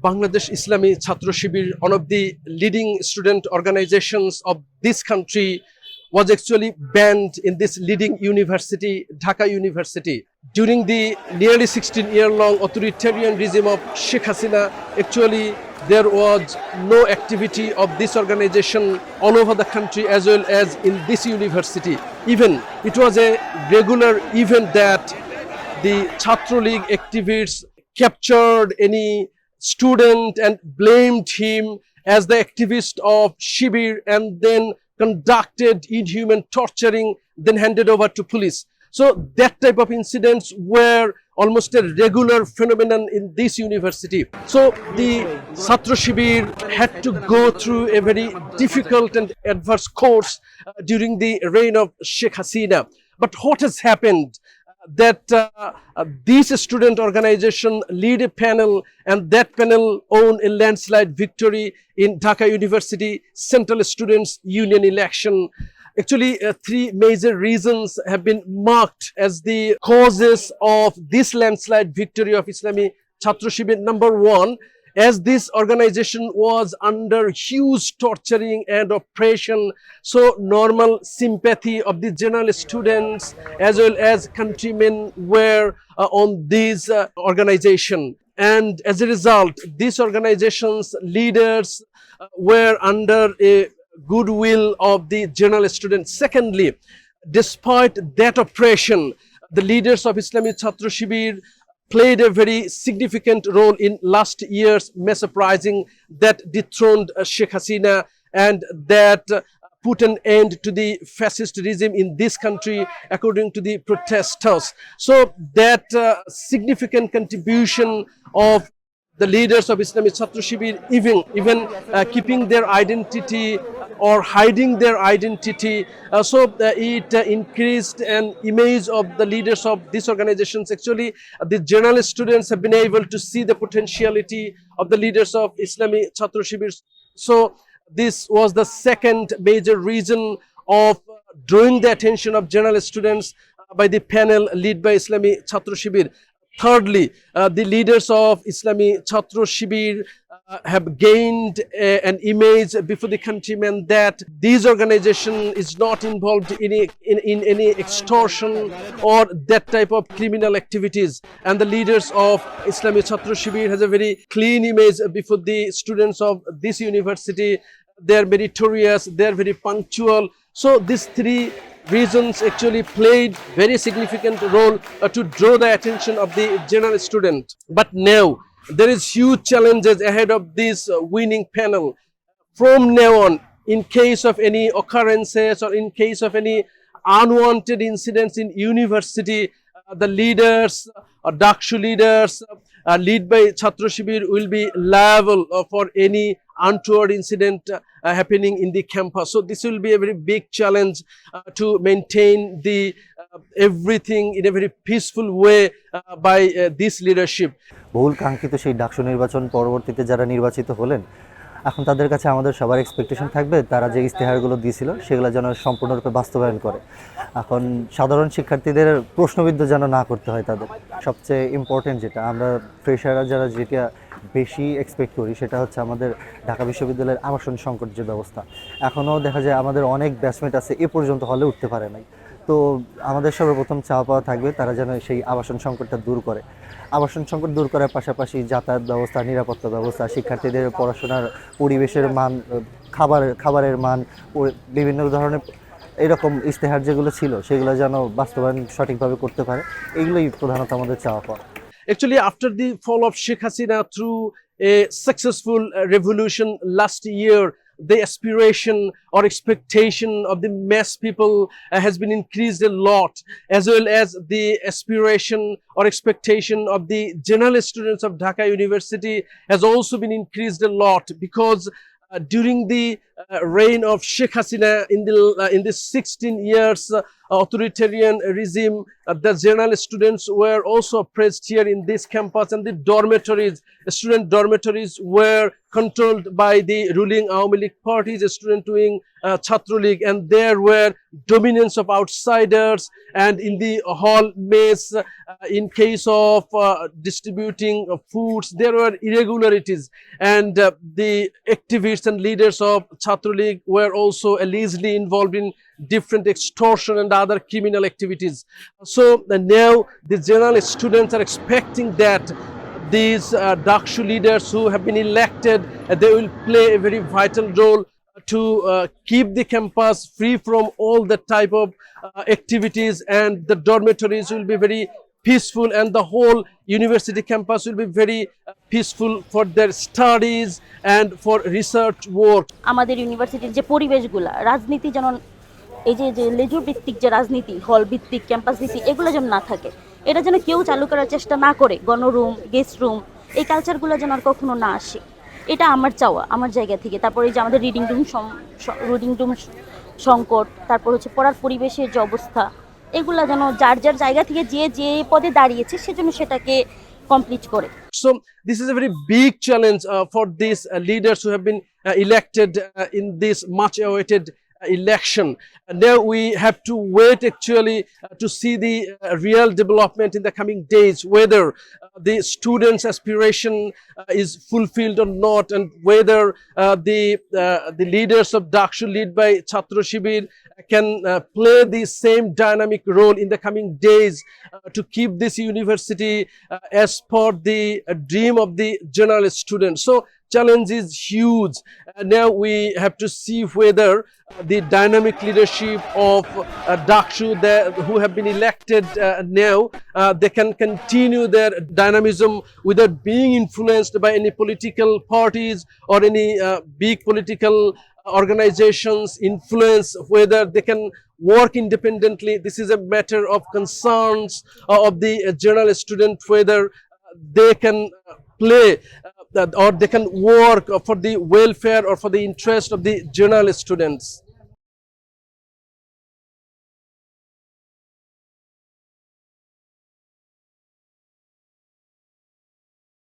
Bangladesh Islami Chhatra Shibir, one of the leading student organizations of this country, was actually banned in this leading university, Dhaka University. During the nearly 16-year-long authoritarian regime of Sheikh Hasina, actually there was no activity of this organization all over the country as well as in this university. Even it was a regular event that the Chhatra League activists captured any student and blamed him as the activist of Shibir and then conducted inhuman torturing, then handed over to police. So that type of incidents were almost a regular phenomenon in this university. So the Chhatra Shibir had to go through a very difficult and adverse course during the reign of Sheikh Hasina. But what has happened? That this student organization lead a panel, and that panel won a landslide victory in Dhaka University Central Students Union election. Actually, three major reasons have been marked as the causes of this landslide victory of Islami Chhatra Shibir. Number one, as this organization was under huge torturing and oppression, so normal sympathy of the general students as well as countrymen were on this organization. And as a result, this organization's leaders were under a goodwill of the general students. Secondly, despite that oppression, the leaders of Islami Chhatra Shibir played a very significant role in last year's mass uprising that dethroned Sheikh Hasina and that put an end to the fascist regime in this country, according to the protesters. So that significant contribution of the leaders of Islamic Chhatra Shibir, even keeping their identity or hiding their identity, so it increased an image of the leaders of these organizations. Actually, the journalist students have been able to see the potentiality of the leaders of Islamic Chhatra Shibir. So this was the second major reason of drawing the attention of journalist students by the panel led by Islamic Chhatra Shibir. Thirdly, the leaders of Islami Chhatra Shibir have gained an image before the countrymen that this organization is not involved in any extortion or that type of criminal activities. And the leaders of Islami Chhatra Shibir has a very clean image before the students of this university. They are meritorious, they are very punctual. So these three reasons actually played very significant role to draw the attention of the general student. But now there is huge challenges ahead of this winning panel. From now on, in case of any occurrences or in case of any unwanted incidents in university, the leaders, DUCSU leaders led by Chhatra Shibir will be liable for any untoward incident happening in the campus. So this will be a very big challenge to maintain the everything in a very peaceful way by this leadership. বহুল কাঙ্ক্ষিত সেই ডাকসু নির্বাচন পরবর্তীতে যারা নির্বাচিত হলেন, এখন তাদের কাছে আমাদের সবার এক্সপেকটেশন থাকবে তারা যে ইস্তেহারগুলো দিয়েছিল সেগুলো যেন সম্পূর্ণরূপে বাস্তবায়ন করে। এখন সাধারণ শিক্ষার্থীদের প্রশ্নবিদ্ধ যেন না করতে হয় তাদের। সবচেয়ে ইম্পর্টেন্ট যেটা আমরা ফ্রেশাররা যারা যেটা বেশি এক্সপেক্ট করি সেটা হচ্ছে আমাদের ঢাকা বিশ্ববিদ্যালয়ের আবাসন সংকট যে ব্যবস্থা। এখনও দেখা যায় আমাদের অনেক ব্যাচমেট আছে এ পর্যন্ত হলে উঠতে পারে নাই। তো আমাদের সর্বপ্রথম চাওয়া পাওয়া থাকবে তারা যেন সেই আবাসন সংকটটা দূর করে। আবাসন সংকট দূর করার পাশাপাশি যাতায়াত ব্যবস্থা, নিরাপত্তা ব্যবস্থা, শিক্ষার্থীদের পড়াশোনার পরিবেশের মান, খাবারের মান, বিভিন্ন ধরনের এরকম ইস্তেহার যেগুলো ছিল সেগুলো যেন বাস্তবায়ন সঠিকভাবে করতে পারে, এগুলোই প্রধানত আমাদের চাওয়া পাওয়া। Actually, after the fall of Sheikh Hasina through a successful revolution last year, the aspiration or expectation of the mass people has been increased a lot, as well as the aspiration or expectation of the general students of Dhaka University has also been increased a lot, because during the reign of Sheikh Hasina in the 16 years authoritarian regime, the general students were also oppressed here in this campus, and the dormitories, student dormitories, were controlled by the ruling Awami League parties, student wing, Chhatra League, and there were dominance of outsiders. And in the hall mess, in case of distributing foods, there were irregularities, and the activists and leaders of Chhatra League were also allegedly involved in different extortion and other criminal activities. So now the general students are expecting that these DUCSU leaders who have been elected, they will play a very vital role to keep the campus free from all the type of activities, and the dormitories will be very peaceful, and the whole university campus will be very peaceful for their studies and for research work. আমাদের ইউনিভার্সিটির যে পরিবেশগুলা, রাজনীতি যেন এই যে লেজুর ভিত্তিক যে রাজনীতি, হল ভিত্তিক, ক্যাম্পাস ভিত্তিক, এগুলো যেন না থাকে, এটা যেন কেউ চালু করার চেষ্টা না করে। গণরুম, গেস্ট রুম, এই কালচারগুলো যেন আর কখনো না আসে, এটা আমার চাওয়া আমার জায়গা থেকে। তারপরে এই যে আমাদের রিডিং রুম সংকট, তারপর হচ্ছে পড়ার পরিবেশের যে অবস্থা, এগুলা যেন যার যার জায়গা থেকে যে পদে দাঁড়িয়েছে সেজন্য সেটাকে কমপ্লিট করে। So this is a very big challenge for these leaders who have been elected in this much awaited election. Now we have to wait actually to see the real development in the coming days, whether the students' aspiration is fulfilled or not, and whether the leaders of DUCSU led by Chhatra Shibir can play the same dynamic role in the coming days to keep this university as per the dream of the general students. So challenge is huge. Now we have to see whether the dynamic leadership of DUCSU who have been elected now, they can continue their dynamism without being influenced by any political parties or any big political organizations influence, whether they can work independently. This is a matter of concerns of the general student, whether they can play or they can work for the welfare or for the interest of the general students.